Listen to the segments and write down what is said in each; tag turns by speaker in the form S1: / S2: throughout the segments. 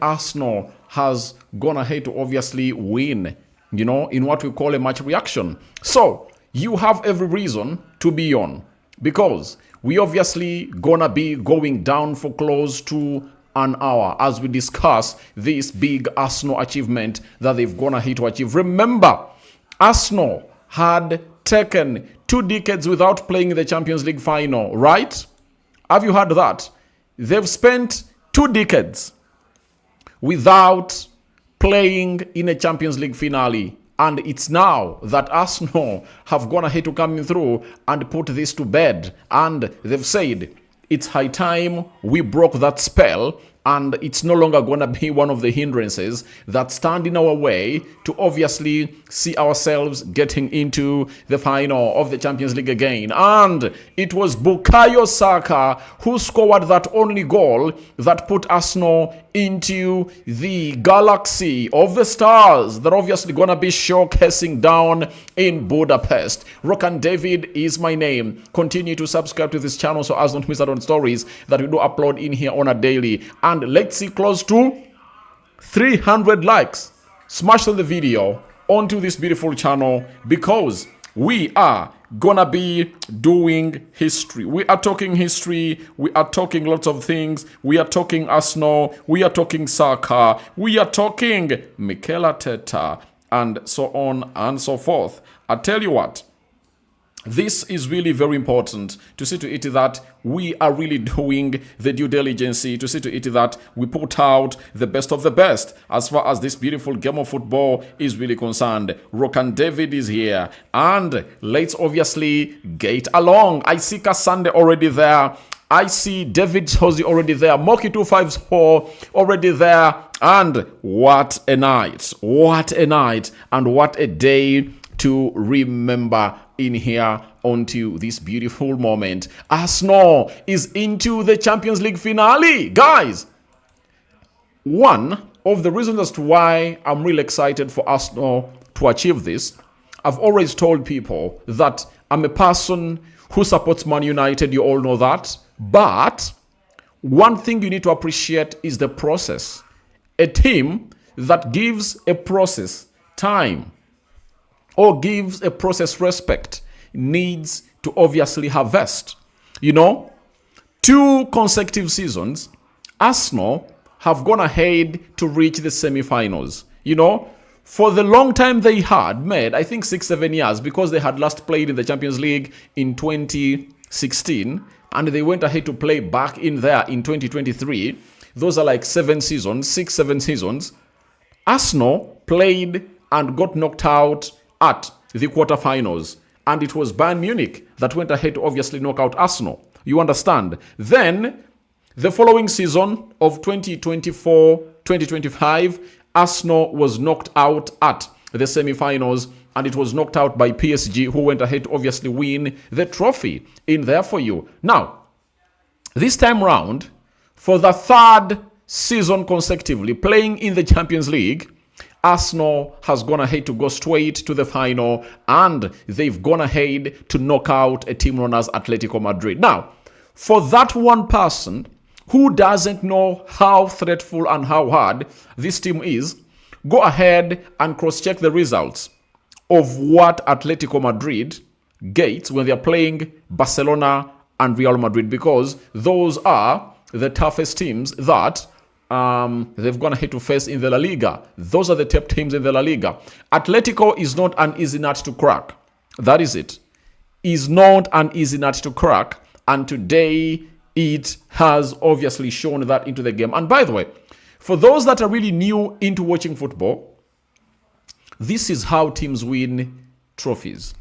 S1: Arsenal has gone ahead to obviously win, in what we call a match reaction. So you have every reason to be on, because we obviously gonna be going down for close to an hour as we discuss this big Arsenal achievement that they've gone ahead to achieve. Remember, Arsenal had taken 2 decades without playing in the Champions League final, right? Have you heard that? They've spent 2 decades without playing in a Champions League finale. And it's now that Arsenal have gone ahead to come through and put this to bed. And they've said, it's high time we broke that spell, and it's no longer going to be one of the hindrances that stand in our way to obviously see ourselves getting into the final of the Champions League again. And it was Bukayo Saka who scored that only goal that put Arsenal into the galaxy of the stars that obviously going to be showcasing down in Budapest. Rokani David is my name. Continue to subscribe to this channel so as not miss out on stories that we do upload in here on a daily. And let's see close to 300 likes. Smash on the video onto this beautiful channel, because we are gonna be doing history. We are talking history. We are talking lots of things. We are talking Arsenal. We are talking Saka. We are talking Mikel Arteta, and so on and so forth. I tell you what, this is really very important, to see to it that we are really doing the due diligence, to see to it that we put out the best of the best as far as this beautiful game of football is really concerned. Rokani David is here, and let's obviously get along. I see Kasande already there. I see David Hosie already there. Moki 254 already there. And what a night. What a night. And what a day to remember in here onto this beautiful moment. Arsenal is into the Champions League finale. Guys, one of the reasons as to why I'm really excited for Arsenal to achieve this, I've always told people that I'm a person who supports Man United. You all know that. But one thing you need to appreciate is the process. A team that gives a process time, or gives a process respect, needs to obviously harvest. 2 consecutive seasons, Arsenal have gone ahead to reach the semi-finals. For the long time they had made, I think 6-7 years, because they had last played in the Champions League in 2016, and they went ahead to play back in there in 2023. Those are like 7 seasons, 6-7 seasons. Arsenal played and got knocked out at the quarterfinals, and it was Bayern Munich that went ahead to obviously knock out Arsenal. You understand? Then the following season of 2024-2025, Arsenal was knocked out at the semi-finals, and it was knocked out by PSG, who went ahead to obviously win the trophy in there for you. Now, this time round, for the 3rd season consecutively playing in the Champions League, Arsenal has gone ahead to go straight to the final, and they've gone ahead to knock out a team known as Atletico Madrid. Now, for that one person who doesn't know how threatful and how hard this team is, go ahead and cross-check the results of what Atletico Madrid gets when they're playing Barcelona and Real Madrid, because those are the toughest teams that they've gone ahead to face in the La Liga. Those are the top teams in the La Liga. Atletico is not an easy nut to crack. That is it. Is not an easy nut to crack. And today it has obviously shown that into the game. And by the way, for those that are really new into watching football, this is how teams win trophies.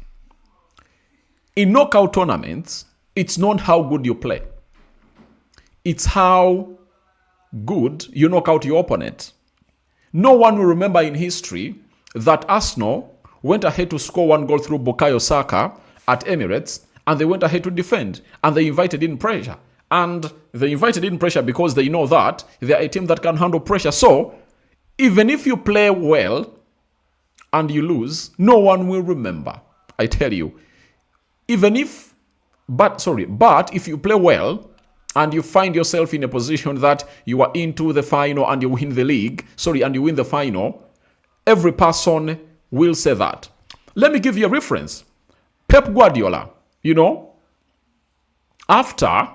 S1: In knockout tournaments, it's not how good you play. It's how good you knock out your opponent. No one will remember in history that Arsenal went ahead to score 1 goal through Bukayo Saka at Emirates, and they went ahead to defend, and they invited in pressure. And they invited in pressure because they know that they are a team that can handle pressure. So even if you play well and you lose, no one will remember. I tell you. But if you play well and you find yourself in a position that you are into the final and you win the league, and you win the final, every person will say that. Let me give you a reference. Pep Guardiola, after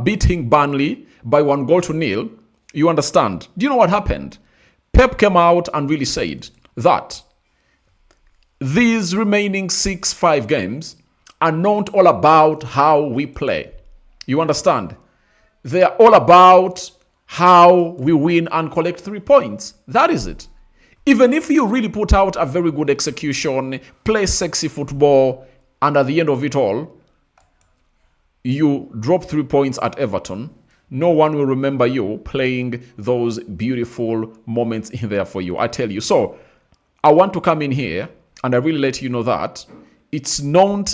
S1: beating Burnley by 1-0, you understand. Do you know what happened? Pep came out and really said that these remaining 6-5 games are not all about how we play. You understand? They are all about how we win and collect 3 points. That is it. Even if you really put out a very good execution, play sexy football, and at the end of it all, you drop 3 points at Everton, no one will remember you playing those beautiful moments in there for you. I tell you. So, I want to come in here and I really let you know that it's not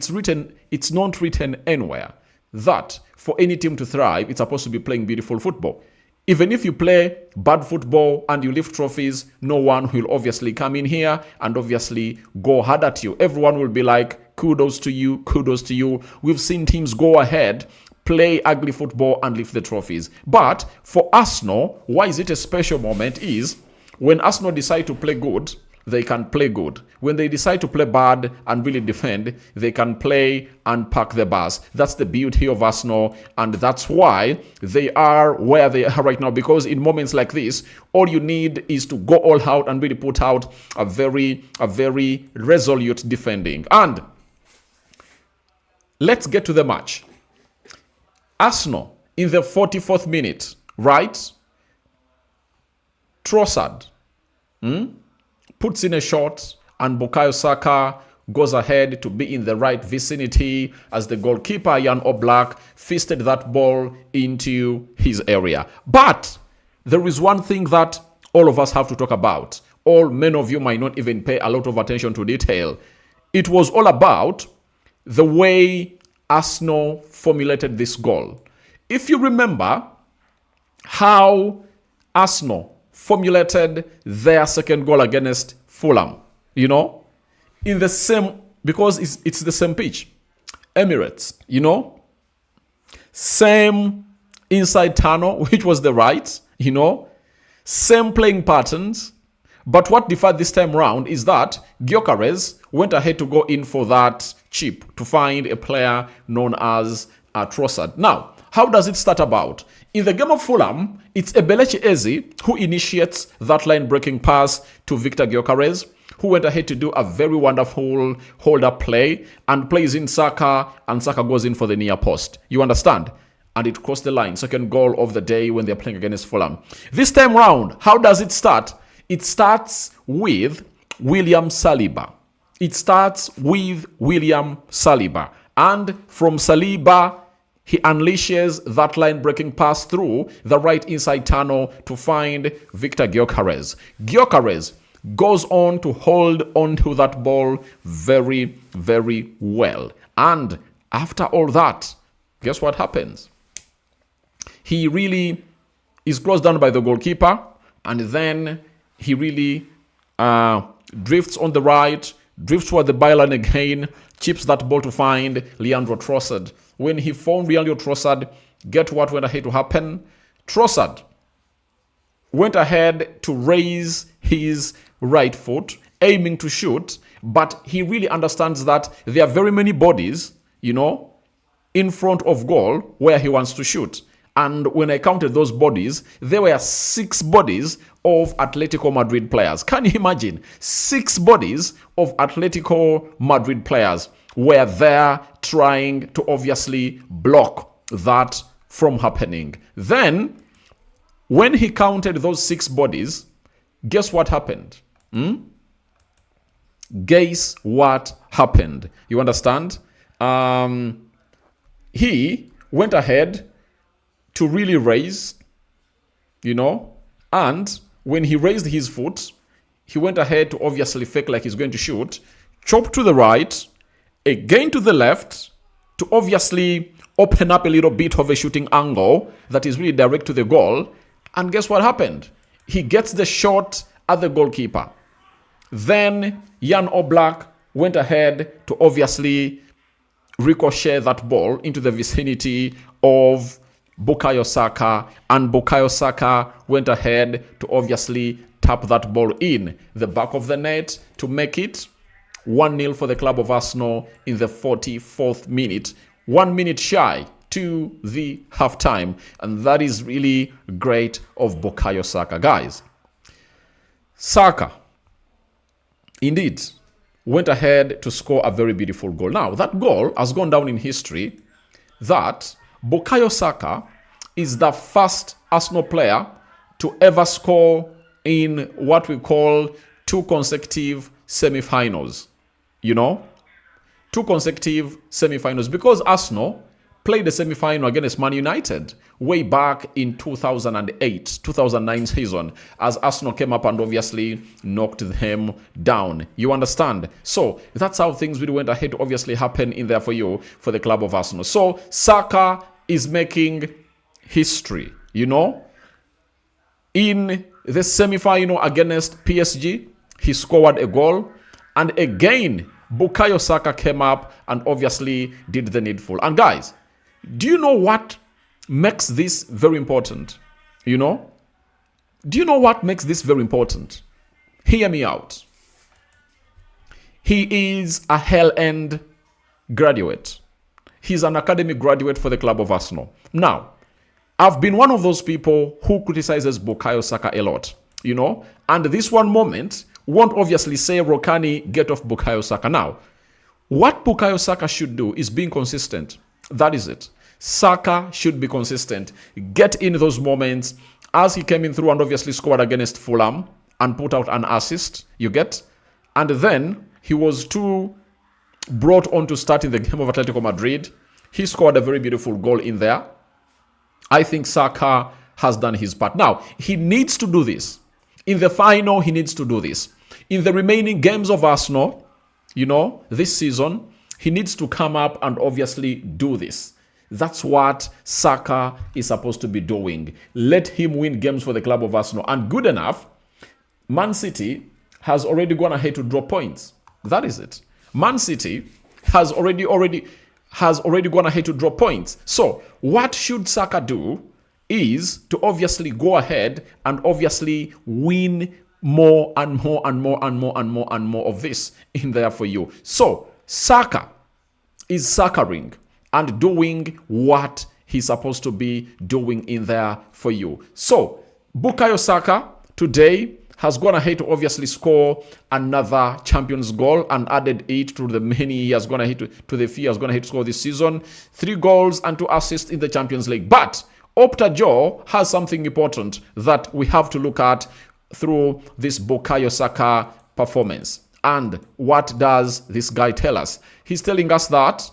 S1: written anywhere that for any team to thrive, it's supposed to be playing beautiful football. Even if you play bad football and you lift trophies, no one will obviously come in here and obviously go hard at you. Everyone will be like, kudos to you, kudos to you. We've seen teams go ahead, play ugly football and lift the trophies. But for Arsenal, why is it a special moment is when Arsenal decide to play good, they can play good. When they decide to play bad and really defend, they can play and park the bus. That's the beauty of Arsenal, and that's why they are where they are right now. Because in moments like this, all you need is to go all out and really put out a very resolute defending. And let's get to the match. Arsenal in the 44th minute, right? Trossard puts in a shot, and Bukayo Saka goes ahead to be in the right vicinity as the goalkeeper, Jan Oblak, fisted that ball into his area. But there is one thing that all of us have to talk about. Many of you might not even pay a lot of attention to detail. It was all about the way Arsenal formulated this goal. If you remember how Arsenal formulated their second goal against Fulham, in the same, because it's the same pitch, Emirates, same inside tunnel, which was the right, same playing patterns. But what differed this time around is that Gyökeres went ahead to go in for that chip to find a player known as Trossard. Now, how does it start about? In the game of Fulham, it's Ebelechi Eze who initiates that line-breaking pass to Victor Gyökeres, who went ahead to do a very wonderful hold-up play and plays in Saka, and Saka goes in for the near post. You understand? And it crossed the line. Second goal of the day when they're playing against Fulham. This time round, how does it start? It starts with William Saliba. And from Saliba, he unleashes that line-breaking pass through the right inside tunnel to find Victor Gyökeres. Gyökeres goes on to hold onto that ball very, very well. And after all that, guess what happens? He really is closed down by the goalkeeper, and then he really drifts on the right, drifts toward the byline again, chips that ball to find Leandro Trossard. When he found Leandro Trossard, get what went ahead to happen? Trossard went ahead to raise his right foot, aiming to shoot, but he really understands that there are very many bodies, in front of goal where he wants to shoot. And when I counted those bodies, there were 6 bodies of Atletico Madrid players. Can you imagine? 6 bodies of Atletico Madrid players were there trying to obviously block that from happening. Then, when he counted those 6 bodies, guess what happened? Guess what happened? You understand? He went ahead to really raise, and when he raised his foot, he went ahead to obviously fake like he's going to shoot, chop to the right, again to the left, to obviously open up a little bit of a shooting angle that is really direct to the goal. And guess what happened? He gets the shot at the goalkeeper. Then Jan Oblak went ahead to obviously ricochet that ball into the vicinity of Bukayo Saka, and Bukayo Saka went ahead to obviously tap that ball in the back of the net to make it 1-0 for the club of Arsenal in the 44th minute, 1 minute shy to the halftime. And that is really great of Bukayo Saka, guys. Saka, indeed, went ahead to score a very beautiful goal. Now, that goal has gone down in history that Bukayo Saka is the first Arsenal player to ever score in what we call 2 consecutive semi-finals. You know, 2 consecutive semi-finals, because Arsenal played the semi-final against Man United way back in 2008-2009 season, as Arsenal came up and obviously knocked them down. You understand? So that's how things really went ahead to obviously happen in there for you, for the club of Arsenal. So Saka is making history, you know. In the semi-final against PSG, he scored a goal, and again Bukayo Saka came up and obviously did the needful. And guys, do you know what makes this very important? You know? Do you know what makes this very important? Hear me out. He is a hell-end graduate. He's an academy graduate for the club of Arsenal. Now, I've been one of those people who criticizes Bukayo Saka a lot, you know? And this one moment won't obviously say, Rokani, get off Bukayo Saka. Now, what Bukayo Saka should do is being consistent. That is it. Saka should be consistent. Get in those moments, as he came in through and obviously scored against Fulham and put out an assist, you get? And then he was too brought on to start in the game of Atletico Madrid. He scored a very beautiful goal in there. I think Saka has done his part. Now, he needs to do this. In the final, he needs to do this. In the remaining games of Arsenal, you know, this season, he needs to come up and obviously do this. That's what Saka is supposed to be doing. Let him win games for the club of Arsenal. And good enough, Man City has already gone ahead to draw points. That is it. Man City has already gone ahead to draw points. So what should Saka do is to obviously go ahead and obviously win more and more and more and more and more and more of this in there for you. So Saka is Sakaring and doing what he's supposed to be doing in there for you. So Bukayo Saka today has gone ahead to obviously score another Champions goal and added it to the many he has gone ahead to the few he has gone ahead to score this season. 3 goals and 2 assists in the Champions League. But Opta Joe has something important that we have to look at through this Bukayo Saka performance. And what does this guy tell us? He's telling us that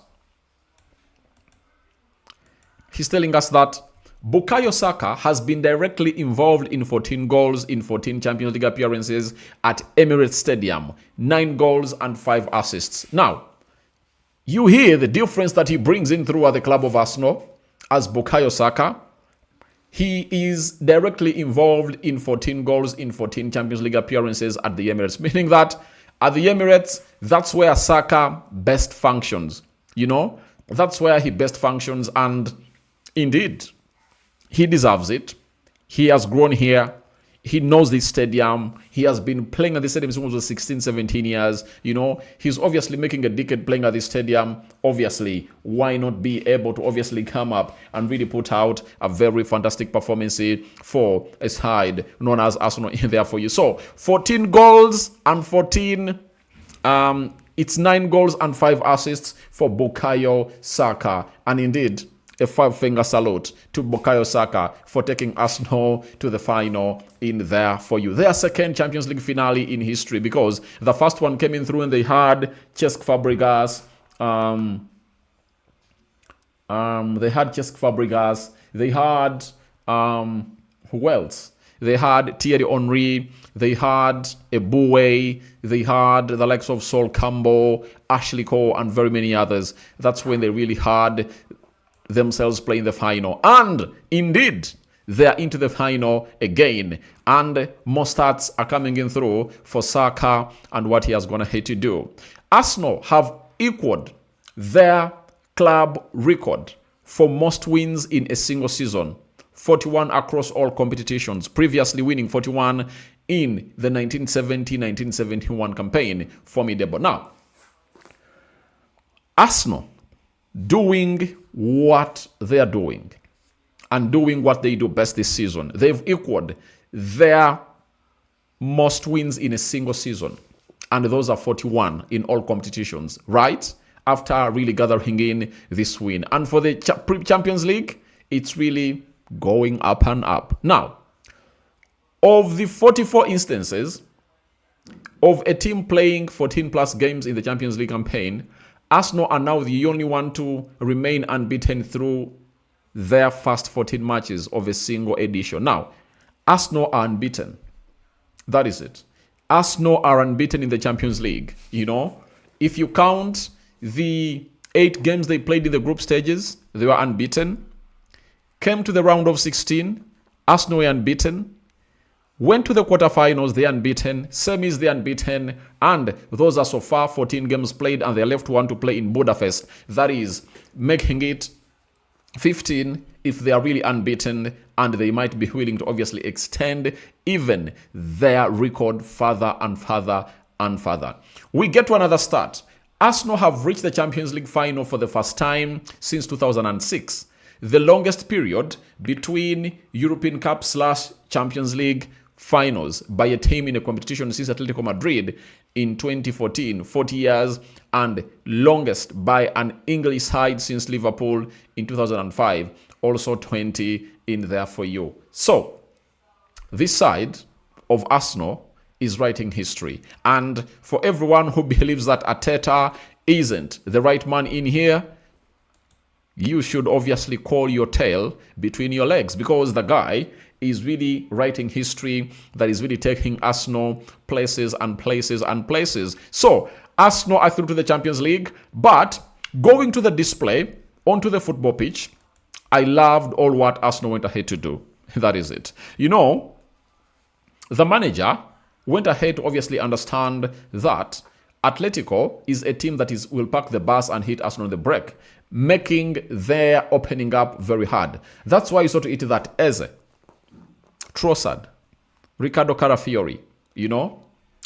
S1: Bukayo Saka has been directly involved in 14 goals in 14 Champions League appearances at Emirates Stadium. 9 goals and 5 assists. Now, you hear the difference that he brings in through at the club of Arsenal as Bukayo Saka. He is directly involved in 14 goals in 14 Champions League appearances at the Emirates, meaning that at the Emirates, that's where Saka best functions. You know, that's where he best functions, and indeed, he deserves it. He has grown here. He knows this stadium. He has been playing at this stadium since he was 16, 17 years. You know, he's obviously making a decade playing at this stadium. Obviously, why not be able to obviously come up and really put out a very fantastic performance for a side known as Arsenal in there for you. So, 14 goals and 14, it's 9 goals and 5 assists for Bukayo Saka. And indeed, a 5-finger salute to Bukayo Saka for taking Arsenal to the final in there for you. Their second Champions League finale in history, because the first one came in through and they had Cesc Fabregas. They had Cesc Fabregas. They had who else? They had Thierry Henry. They had Eboué. They had the likes of Sol Campbell, Ashley Cole, and very many others. That's when they really had themselves playing the final, and indeed they're into the final again, and more stats are coming in through for Saka and what he has gone ahead to do. Arsenal have equaled their club record for most wins in a single season. 41 across all competitions, previously winning 41 in the 1970-1971 campaign. Formidable. Now, Arsenal doing what they are doing and doing what they do best this season. They've equaled their most wins in a single season, and those are 41 in all competitions, right? After really gathering in this win. And for the Champions League, it's really going up and up. Now, of the 44 instances of a team playing 14 plus games in the Champions League campaign, Arsenal are now the only one to remain unbeaten through their first 14 matches of a single edition. Now, Arsenal are unbeaten. That is it. Arsenal are unbeaten in the Champions League. You know, if you count the 8 games they played in the group stages, they were unbeaten. Came to the round of 16, Arsenal were unbeaten. Went to the quarterfinals, they unbeaten. Semis, they unbeaten. And those are so far 14 games played, and they're left one to play in Budapest. That is making it 15 if they are really unbeaten, and they might be willing to obviously extend even their record further and further and further. We get to another start. Arsenal have reached the Champions League final for the first time since 2006. The longest period between European Cup / Champions League finals by a team in a competition since Atletico Madrid in 2014, 40 years, and longest by an English side since Liverpool in 2005, also 20 in there for you. So, this side of Arsenal is writing history. And for everyone who believes that Arteta isn't the right man in here, you should obviously call your tail between your legs, because the guy is really writing history that is really taking Arsenal places and places and places. So, Arsenal are through to the Champions League, but going to the display onto the football pitch, I loved all what Arsenal went ahead to do. That is it. You know, the manager went ahead to obviously understand that Atletico is a team that will park the bus and hit Arsenal on the break, making their opening up very hard. That's why you saw to it that Eze, Trossard, Ricardo Carafiori, you know,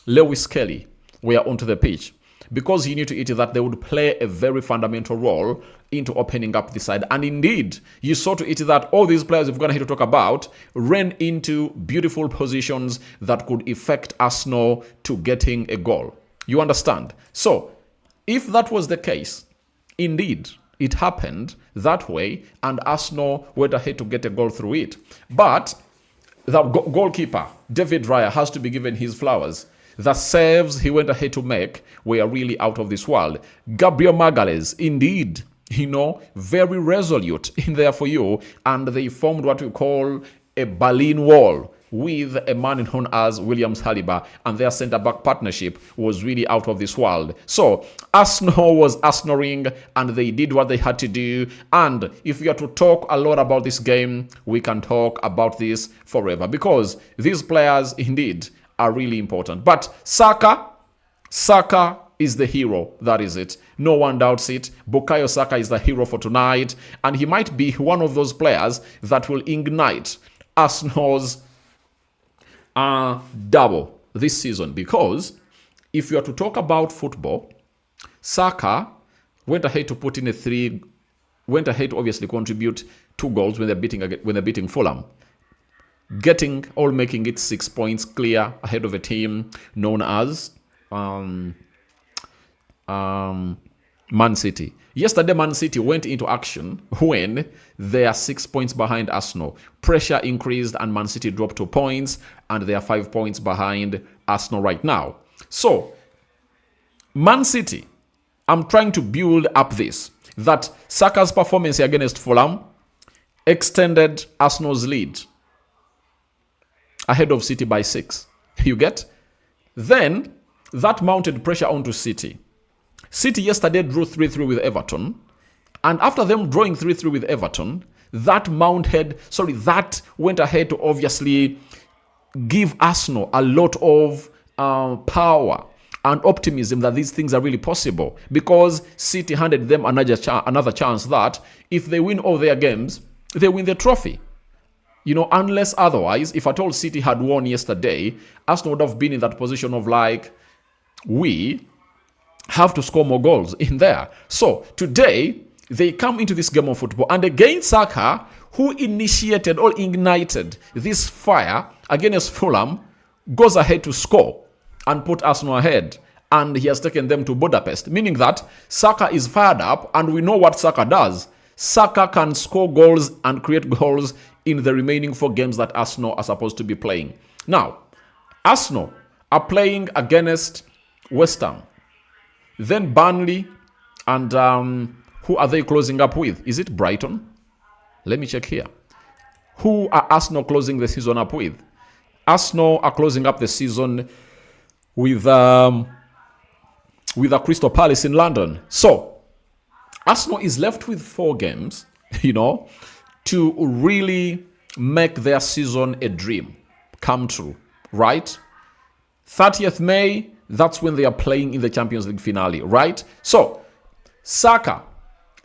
S1: Lewis Kelly were onto the pitch, because he knew to it that they would play a very fundamental role into opening up the side. And indeed, you saw to it that all these players we've gone here to talk about ran into beautiful positions that could affect Arsenal to getting a goal. You understand? So, if that was the case, indeed, it happened that way, and Arsenal went ahead to get a goal through it. But the goalkeeper, David Raya, has to be given his flowers. The saves he went ahead to make were really out of this world. Gabriel Magalhaes, indeed, you know, very resolute in there for you, and they formed what we call a Berlin Wall with a man known as William Saliba, and their centre-back partnership was really out of this world. So, Arsenal was Arsenaling, and they did what they had to do. And if we are to talk a lot about this game, we can talk about this forever, because these players, indeed, are really important. But Saka is the hero. That is it. No one doubts it. Bukayo Saka is the hero for tonight, and he might be one of those players that will ignite Arsenal's double this season. Because if you are to talk about football, Saka went ahead to put in went ahead to obviously contribute 2 goals when they're beating Fulham, making it 6 points clear ahead of a team known as Man City. Yesterday, Man City went into action when they are 6 points behind Arsenal. Pressure increased and Man City dropped 2 points, and they are 5 points behind Arsenal right now. So, Man City, I'm trying to build up this, that Saka's performance against Fulham extended Arsenal's lead ahead of City by 6. You get? Then, that mounted pressure onto City. City yesterday drew 3-3 with Everton. And after them drawing 3-3 with Everton, that went ahead to obviously give Arsenal a lot of power and optimism that these things are really possible, because City handed them another chance that if they win all their games, they win the trophy. Unless otherwise, if at all City had won yesterday, Arsenal would have been in that position of like, we have to score more goals in there. So today, they come into this game of football, and again, Saka, who initiated or ignited this fire against Fulham, goes ahead to score and put Arsenal ahead. And he has taken them to Budapest, meaning that Saka is fired up, and we know what Saka does. Saka can score goals and create goals in the remaining 4 games that Arsenal are supposed to be playing. Now, Arsenal are playing against West Ham, then Burnley, and who are they closing up with? Is it Brighton? Let me check here. Who are Arsenal closing the season up with? Arsenal are closing up the season with a Crystal Palace in London. So, Arsenal is left with 4 games, to really make their season a dream come true, right? 30th May, that's when they are playing in the Champions League finale, right? So, Saka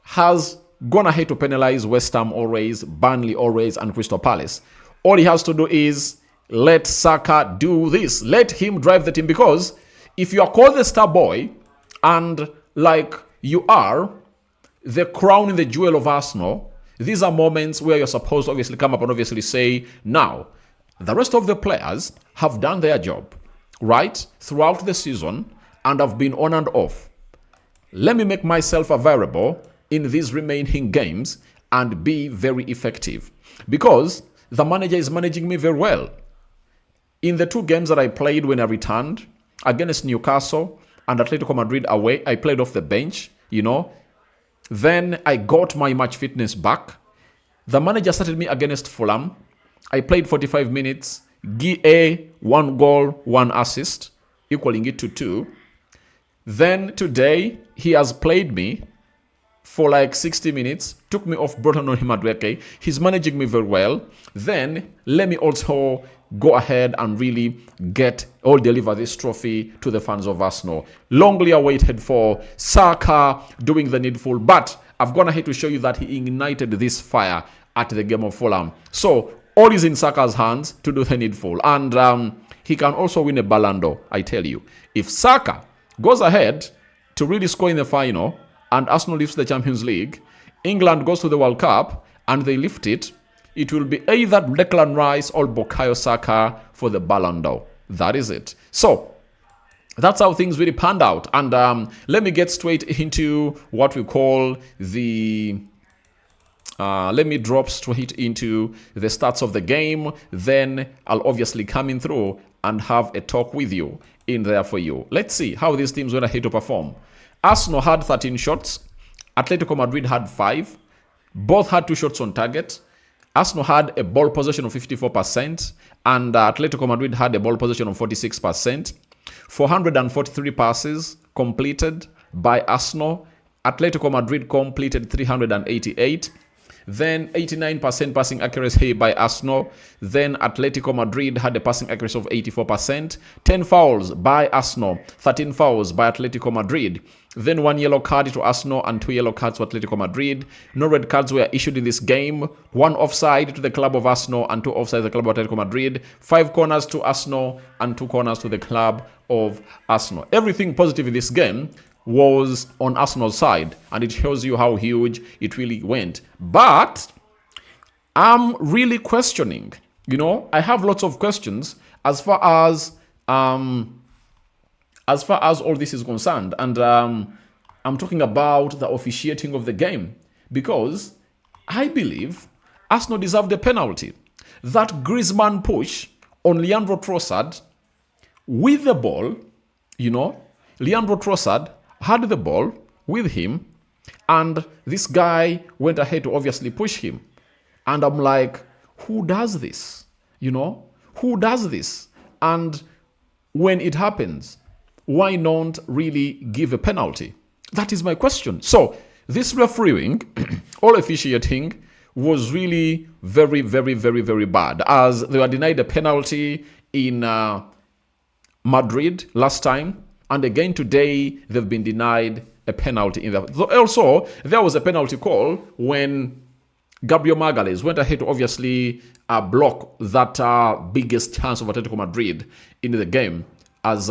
S1: has gone ahead to penalize West Ham always, Burnley always, and Crystal Palace. All he has to do is let Saka do this. Let him drive the team, because if you are called the star boy and like you are the crown and the jewel of Arsenal, these are moments where you're supposed to obviously come up and obviously say, now, the rest of the players have done their job, right, throughout the season and have been on and off. Let me make myself available in these remaining games and be very effective, because the manager is managing me very well. In the 2 games that I played when I returned, against Newcastle and Atletico Madrid away, I played off the bench, Then I got my match fitness back. The manager started me against Fulham. I played 45 minutes, GA 1 goal, 1 assist, equaling it to 2. Then today, he has played me for like 60 minutes, took me off, brought on him at Rokani. He's managing me very well. Then let me also go ahead and really deliver this trophy to the fans of Arsenal. Longly awaited for Saka doing the needful, but I've gone ahead to show you that he ignited this fire at the game of Fulham. So all is in Saka's hands to do the needful, and he can also win a Ballon d'Or, I tell you. If Saka goes ahead to really score in the final and Arsenal lifts the Champions League, England goes to the World Cup and they lift it, it will be either Declan Rice or Bukayo Saka for the Ballon d'Or. That is it. So that's how things really panned out. And let me get straight into what we call the... let me drop straight into the stats of the game. Then I'll obviously come in through and have a talk with you in there for you. Let's see how these teams went ahead to perform. Arsenal had 13 shots. Atletico Madrid had 5. Both had 2 shots on target. Arsenal had a ball possession of 54%, and Atletico Madrid had a ball possession of 46%. 443 passes completed by Arsenal. Atletico Madrid completed 388. Then 89% passing accuracy by Arsenal. Then Atletico Madrid had a passing accuracy of 84%. 10 fouls by Arsenal, 13 fouls by Atletico Madrid. Then 1 yellow card to Arsenal and 2 yellow cards to Atletico Madrid. No red cards were issued in this game. 1 offside to the club of Arsenal and 2 offside to the club of Atletico Madrid. 5 corners to Arsenal and 2 corners to the club of Arsenal. Everything positive in this game was on Arsenal's side, and it shows you how huge it really went. But I'm really questioning, I have lots of questions as far as all this is concerned, and I'm talking about the officiating of the game, because I believe Arsenal deserved a penalty. That Griezmann push on Leandro Trossard with the ball, Leandro Trossard had the ball with him, and this guy went ahead to obviously push him. And I'm like, who does this? Who does this? And when it happens, why not really give a penalty? That is my question. So this refereeing, all officiating, was really very, very, very, very bad, as they were denied a penalty in Madrid last time, And again today, they've been denied a penalty in that. Also, there was a penalty call when Gabriel Magalhaes went ahead to obviously block that biggest chance of Atletico Madrid in the game as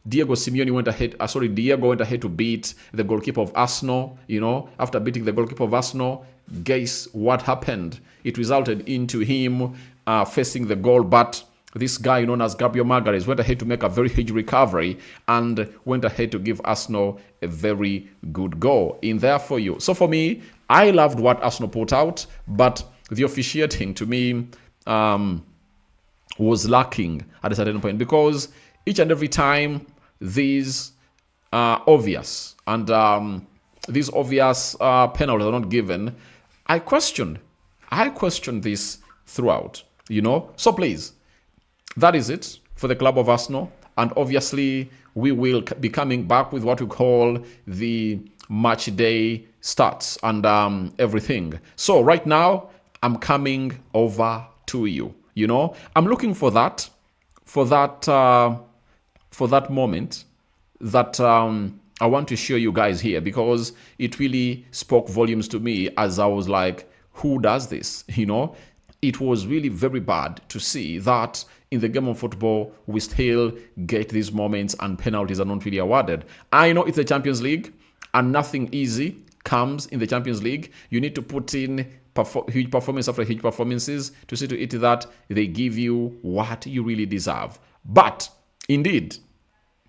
S1: Diego went ahead to beat the goalkeeper of Arsenal. After beating the goalkeeper of Arsenal, guess what happened? It resulted into him facing the goal, but this guy known as Gabriel Magalhaes went ahead to make a very huge recovery and went ahead to give Arsenal a very good goal in there for you. So for me, I loved what Arsenal put out, but the officiating to me was lacking at a certain point, because each and every time these obvious and these obvious penalties are not given, I questioned this throughout, So please, that is it for the club of Arsenal. And obviously, we will be coming back with what we call the match day stats and everything. So right now, I'm coming over to you. I'm looking for that moment that I want to show you guys here, because it really spoke volumes to me as I was like, who does this? It was really very bad to see that in the game of football, we still get these moments and penalties are not really awarded. I know it's the Champions League and nothing easy comes in the Champions League. You need to put in huge performance after huge performances to see to it that they give you what you really deserve. But indeed,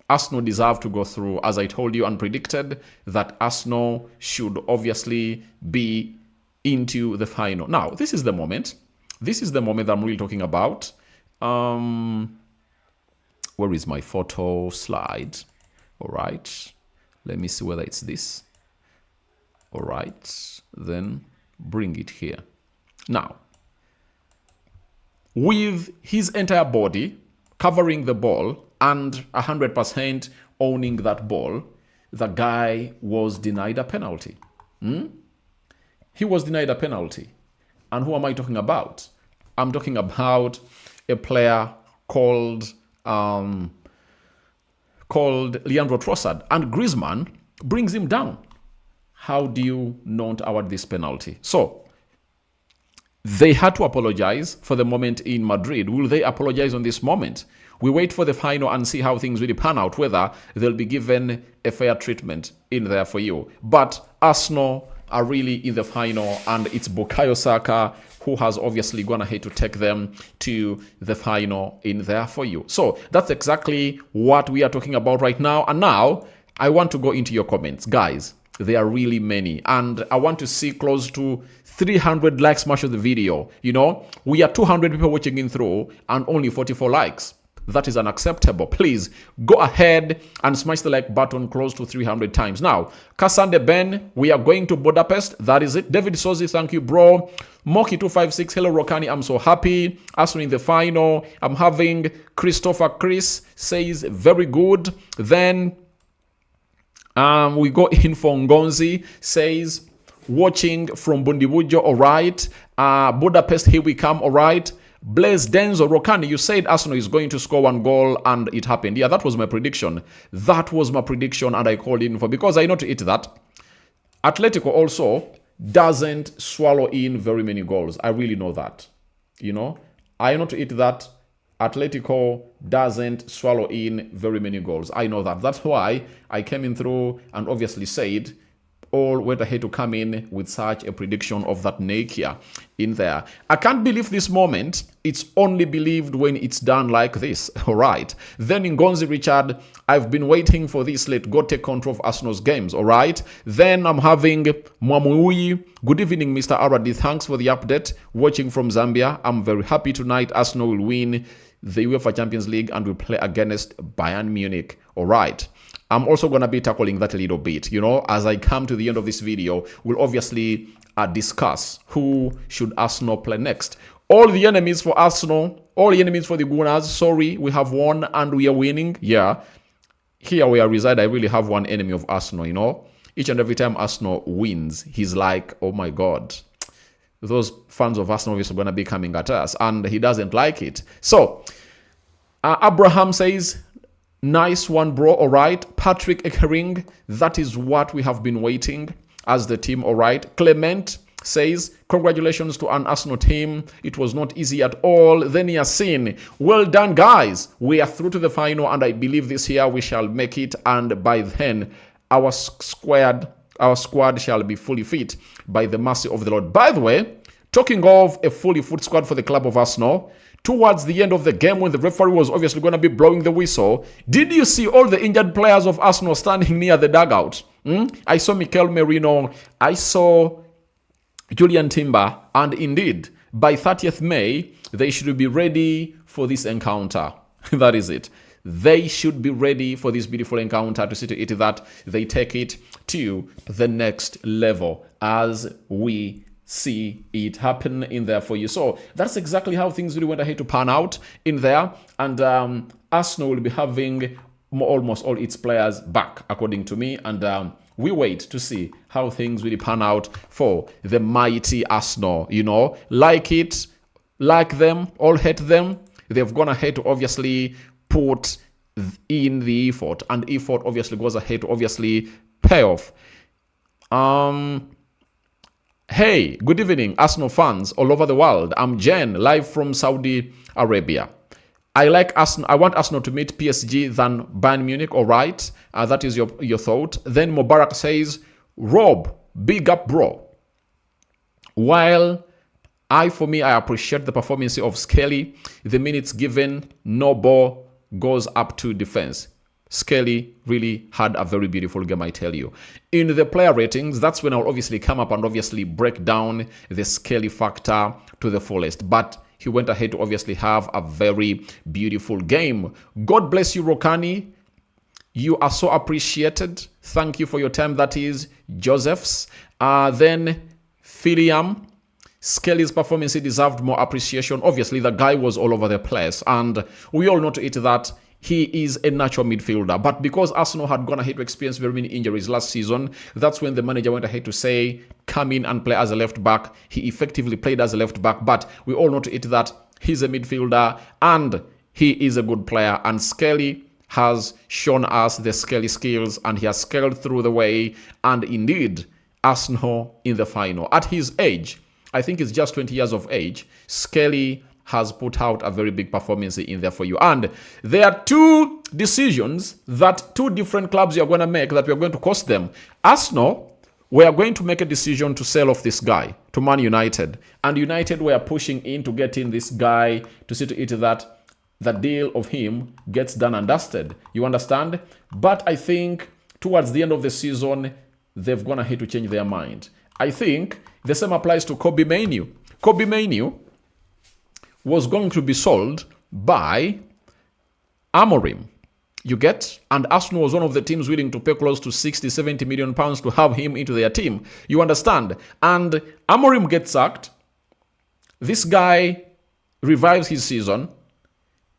S1: Arsenal deserve to go through, as I told you and predicted, that Arsenal should obviously be into the final. Now, this is the moment. This is the moment that I'm really talking about. Where is my photo slide? All right. Let me see whether it's this. All right. Then bring it here. Now, with his entire body covering the ball and 100% owning that ball, the guy was denied a penalty. He was denied a penalty. And who am I talking about? I'm talking about a player called Leandro Trossard, and Griezmann brings him down. How do you not award this penalty? So they had to apologize for the moment in Madrid. Will they apologize on this moment? We wait for the final and see how things really pan out, whether they'll be given a fair treatment in there for you. But Arsenal are really in the final, and it's Bukayo Saka who has obviously gone ahead to take them to the final in there for you. So that's exactly what we are talking about right now. And now I want to go into your comments. Guys, there are really many, and I want to see close to 300 likes smash of the video. We are 200 people watching in through and only 44 likes. That is unacceptable. Please go ahead and smash the like button close to 300 times. Now, Kasande Ben, we are going to Budapest. That is it. David Sozi, thank you, bro. Moki256, hello, Rokani. I'm so happy. Arsenal in the final. I'm having Christopher Chris says very good. Then we go in for Ngonzi says watching from Bundibujo. All right. Budapest, here we come. All right. Blaise Denzo Rokani, you said Arsenal is going to score 1 goal, and it happened. Yeah, that was my prediction. That was my prediction, and I called in for, because I know to eat that. Atletico also doesn't swallow in very many goals. I really know that. I know to eat that. Atletico doesn't swallow in very many goals. I know that. That's why I came in through and obviously said all went ahead to come in with such a prediction of that nature in there. I can't believe this moment. It's only believed when it's done like this. All right. Then in Ngonzi Richard, I've been waiting for this. Let go take control of Arsenal's games. All right. Then I'm having Mwamui. Good evening, Mr. Aradi. Thanks for the update. Watching from Zambia. I'm very happy tonight. Arsenal will win the UEFA Champions League and will play against Bayern Munich. All right. I'm also going to be tackling that a little bit. As I come to the end of this video, we'll obviously discuss who should Arsenal play next. All the enemies for Arsenal, all the enemies for the Gunners. Sorry, we have won and we are winning. Yeah, here where I reside, I really have one enemy of Arsenal, Each and every time Arsenal wins, he's like, oh my God. Those fans of Arsenal are going to be coming at us, and he doesn't like it. So, Abraham says, Nice one, bro. All right. Patrick Ekering, that is what we have been waiting as the team. All right. Clement says, congratulations to an Arsenal team. It was not easy at all. Then Yasin, well done, guys. We are through to the final, and I believe this year we shall make it. And by then, our squad shall be fully fit by the mercy of the Lord. By the way, talking of a fully fit squad for the club of Arsenal, towards the end of the game when the referee was obviously going to be blowing the whistle, did you see all the injured players of Arsenal standing near the dugout? I saw Mikel Merino, I saw Julian Timber, and indeed, by 30th May, they should be ready for this encounter. That is it. They should be ready for this beautiful encounter to see to it that they take it to the next level as we see it happen in there for you. So that's exactly how things really went ahead to pan out in there. And Arsenal will be having almost all its players back, according to me. And we wait to see how things really pan out for the mighty Arsenal. You know, like it, like them, all hate them. They've gone ahead to obviously put in the effort. And effort obviously goes ahead to obviously pay off. Hey, good evening, Arsenal fans all over the world. I'm Jen, live from Saudi Arabia. I like Arsenal. I want Arsenal to meet PSG than Bayern Munich. All right, that is your thought. Then Mubarak says, Rob, big up, bro. While for me, I appreciate the performance of Skelly. The minutes given, no ball goes up to defense. Skelly really had a very beautiful game, I tell you. In the player ratings, that's when I'll obviously come up and obviously break down the Skelly factor to the fullest. But he went ahead to obviously have a very beautiful game. God bless you, Rokani. You are so appreciated. Thank you for your time. That is Joseph's. Then Philiam. Skelly's performance, he deserved more appreciation. Obviously, the guy was all over the place. And we all know to it that he is a natural midfielder. But because Arsenal had gone ahead to experience very many injuries last season, that's when the manager went ahead to say, come in and play as a left back. He effectively played as a left back. But we all know to it that he's a midfielder and he is a good player. And Skelly has shown us the Skelly skills and he has scaled through the way. And indeed, Arsenal in the final. At his age, I think he's just 20 years of age, Skelly has put out a very big performance in there for you. And there are two decisions that two different clubs are going to make that we are going to cost them. Arsenal, we are going to make a decision to sell off this guy to Man United. And United were pushing in to get in this guy to see to it that the deal of him gets done and dusted. You understand? But I think towards the end of the season, they've gone ahead to change their mind. I think the same applies to Kobe Mainoo. Kobe Mainoo was going to be sold by Amorim. You get? And Arsenal was one of the teams willing to pay close to 60, 70 million pounds to have him into their team. You understand? And Amorim gets sacked. This guy revives his season.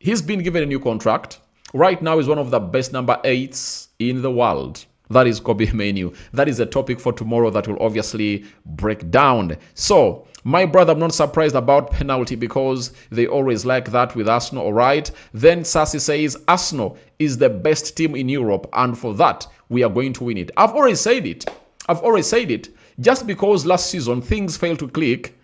S1: He's been given a new contract. Right now he's one of the best number 8s in the world. That is Kobe Mainoo. That is a topic for tomorrow that will obviously break down. So, my brother, I'm not surprised about penalty because they always like that with Arsenal, all right? Then Sassy says, Arsenal is the best team in Europe, and for that, we are going to win it. I've already said it. Just because last season things failed to click,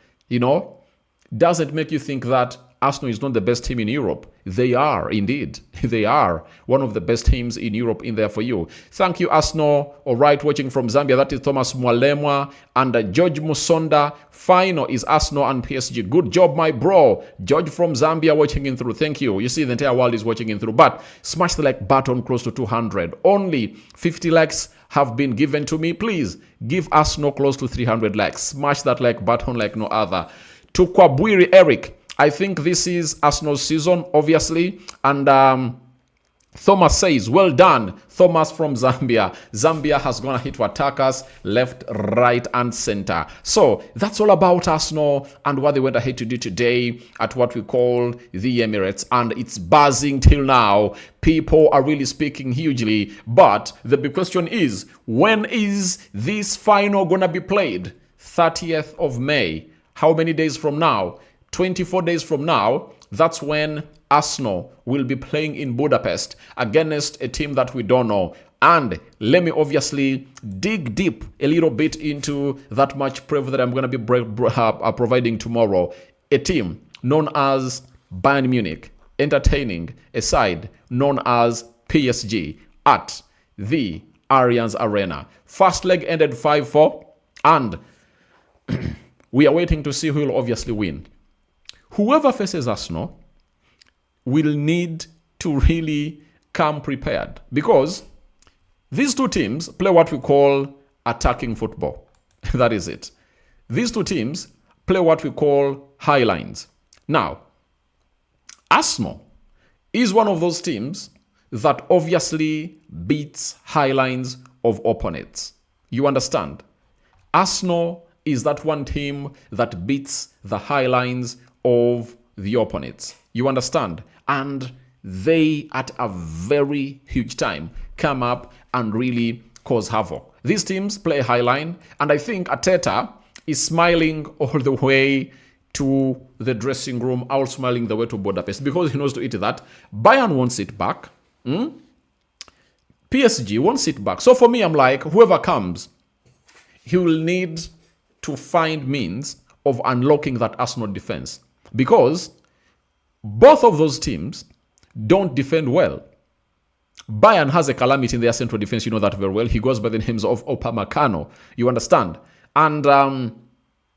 S1: doesn't make you think that Arsenal is not the best team in Europe. They are, indeed. They are one of the best teams in Europe in there for you. Thank you, Arsenal. All right, watching from Zambia, that is Thomas Mwalemwa and George Musonda. Final is Arsenal and PSG. Good job, my bro. George from Zambia watching in through. Thank you. You see, the entire world is watching in through. But smash the like button close to 200. Only 50 likes have been given to me. Please give Arsenal close to 300 likes. Smash that like button like no other. To Kwabwiri Eric. I think this is Arsenal's season, obviously. And Thomas says, well done. Thomas from Zambia. Zambia has gone ahead to attack us left, right, and center. So that's all about Arsenal and what they went ahead to do today at what we call the Emirates. And it's buzzing till now. People are really speaking hugely. But the big question is, when is this final going to be played? 30th of May. How many days from now? 24 days from now, That's when Arsenal will be playing in Budapest against a team that we don't know. And let me obviously dig deep a little bit into that match preview that I'm going to be providing tomorrow. A team known as Bayern Munich entertaining a side known as PSG at the Allianz Arena. First leg ended 5-4, and we are waiting to see who will obviously win. Whoever faces Arsenal will need to really come prepared, because these two teams play what we call attacking football. That is it. These two teams play what we call high lines. Now, Arsenal is one of those teams that obviously beats high lines of opponents. You understand? Arsenal is that one team that beats the high lines of the opponents. You understand? And they, at a very huge time, come up and really cause havoc. These teams play a high line, and I think Arteta is smiling all the way to the dressing room, all smiling the way to Budapest, because he knows to eat that. Bayern won't sit back. PSG won't sit back. So for me, I'm like, whoever comes, he will need to find means of unlocking that Arsenal defense, because both of those teams don't defend well. Bayern has a calamity in their central defense. You know that very well. He goes by the names of Upamecano. You understand? And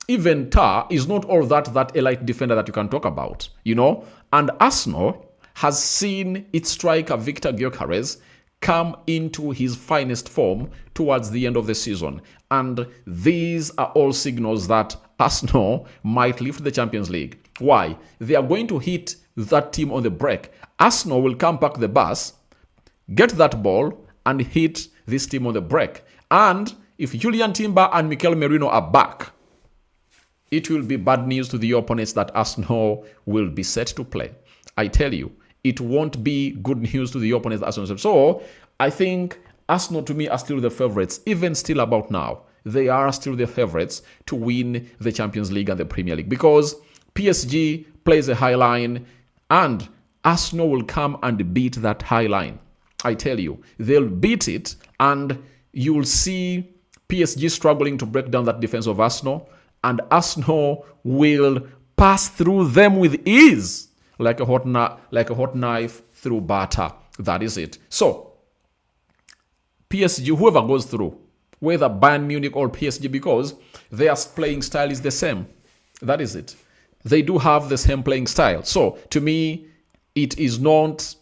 S1: even Tar is not all that elite defender that you can talk about, you know? And Arsenal has seen its striker, Victor Gyökeres, come into his finest form towards the end of the season. And these are all signals that Arsenal might lift the Champions League. Why? They are going to hit that team on the break. Arsenal will come back the bus, get that ball, and hit this team on the break. And if Julian Timber and Mikel Merino are back, it will be bad news to the opponents that Arsenal will be set to play. I tell you, it won't be good news to the opponents that Arsenal. So I think Arsenal, to me, are still the favorites. Even still about now, they are still the favorites to win the Champions League and the Premier League, because PSG plays a high line and Arsenal will come and beat that high line. I tell you, they'll beat it, and you'll see PSG struggling to break down that defense of Arsenal, and Arsenal will pass through them with ease, like a hot knife through butter. That is it. So, PSG, whoever goes through, whether Bayern Munich or PSG, because their playing style is the same. That is it. They do have the same playing style. So, to me, it's not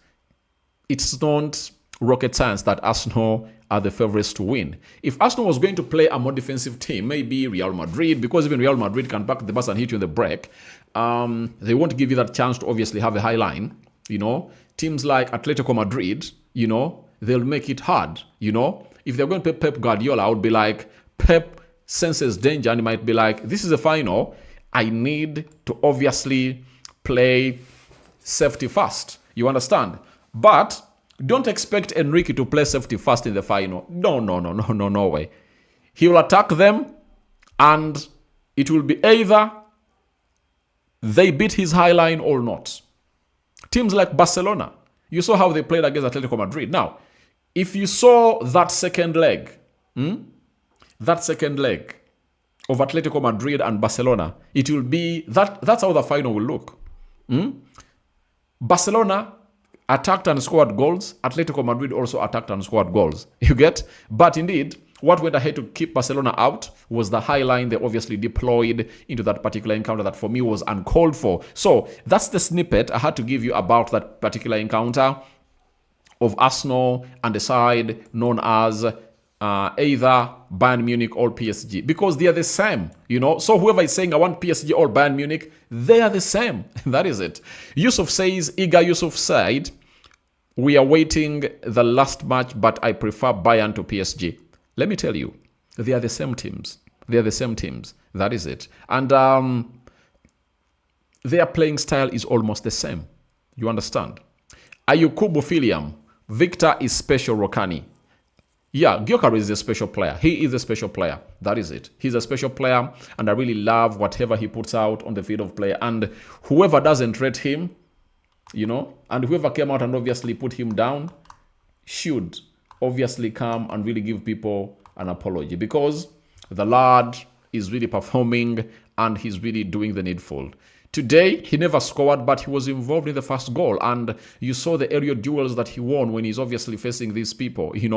S1: rocket science that Arsenal are the favorites to win. If Arsenal was going to play a more defensive team, maybe Real Madrid, because even Real Madrid can back the bus and hit you in the break, they won't give you that chance to obviously have a high line. You know, teams like Atletico Madrid, you know, they'll make it hard. You know, if they're going to play Pep Guardiola, I would be like, Pep senses danger and he might be like, this is a final. I need to obviously play safety first. You understand? But don't expect Enrique to play safety first in the final. No way. He will attack them, and it will be either they beat his high line or not. Teams like Barcelona, you saw how they played against Atletico Madrid. Now, if you saw that second leg of Atletico Madrid and Barcelona, it will be that's how the final will look. Barcelona attacked and scored goals. Atletico Madrid also attacked and scored goals. You get? But indeed, what went ahead to keep Barcelona out was the high line they obviously deployed into that particular encounter that for me was uncalled for. So that's the snippet I had to give you about that particular encounter of Arsenal and the side known as either Bayern Munich or PSG, because they are the same, you know. So whoever is saying I want PSG or Bayern Munich, they are the same. That is it. Yusuf says, Yusuf said, we are waiting the last match, but I prefer Bayern to PSG. Let me tell you, they are the same teams. They are the same teams. That is it. And their playing style is almost the same. You understand? Ayukubu Filiam, Victor is special Rokani. Yeah, Gyökeres is a special player. He is a special player. That is it. He's a special player, and I really love whatever he puts out on the field of play. And whoever doesn't rate him, and whoever came out and obviously put him down should obviously come and really give people an apology, because the lad is really performing and he's really doing the needful. Today, he never scored, but he was involved in the first goal. And you saw the aerial duels that he won when he's obviously facing these people. He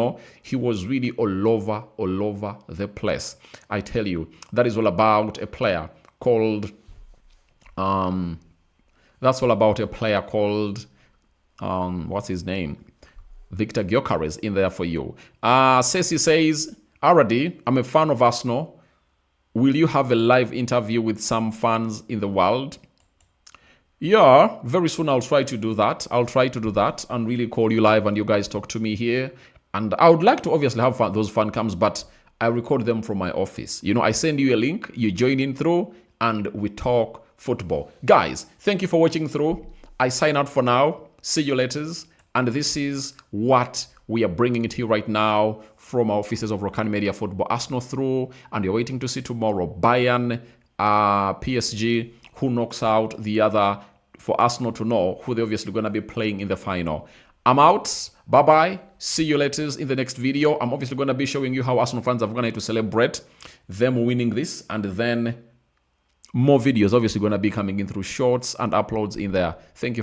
S1: was really all over the place. I tell you, that is all about a player called, what's his name? Victor Gyökeres in there for you. Ceci says, Aradi, I'm a fan of Arsenal. Will you have a live interview with some fans in the world? Yeah, very soon I'll try to do that. I'll try to do that and really call you live and you guys talk to me here. And I would like to obviously have those fan cams, but I record them from my office. I send you a link, you join in through, and we talk football. Guys, thank you for watching through. I sign out for now. See you later. And this is what we are bringing it here right now from our offices of Rokani Media Football. Arsenal through, and you're waiting to see tomorrow Bayern, PSG, who knocks out the other, for Arsenal to know who they're obviously going to be playing in the final. I'm out. Bye-bye. See you later in the next video. I'm obviously going to be showing you how Arsenal fans are going to celebrate them winning this, and then more videos obviously going to be coming in through shorts and uploads in there. Thank you for